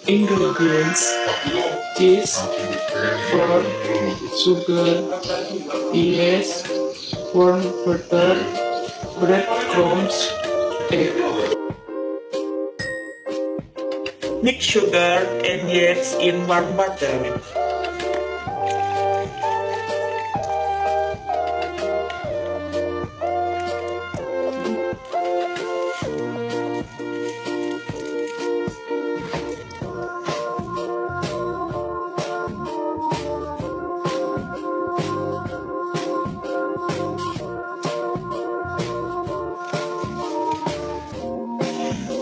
Ingredients: cheese, flour, sugar, yeast, warm butter, breadcrumbs, egg. Mix sugar and yeast in warm water.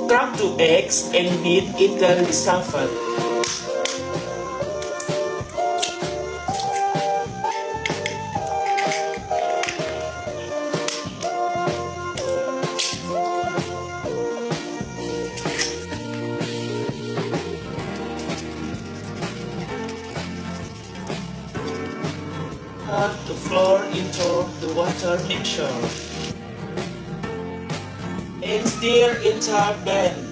Crack 2 eggs and beat evenly softened. Add the flour into the water mixture and stir until blend.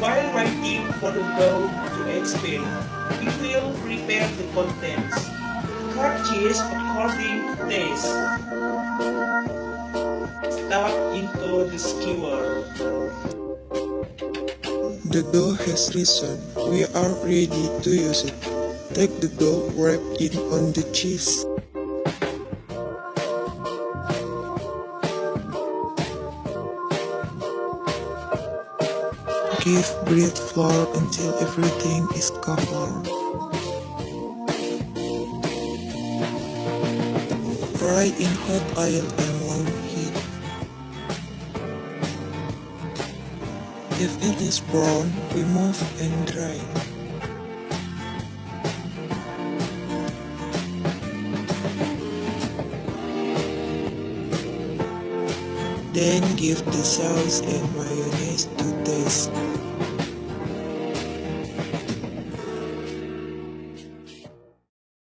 While waiting for the dough to expand, we will prepare the contents. Cut cheese according to taste. Stuff into the skewer. The dough has risen. We are ready to use it. Take the dough, wrap it on the cheese. Give bread flour until everything is covered. Fry in hot oil and low heat. If it is brown, remove and dry. Then give the sauce and mayonnaise to taste.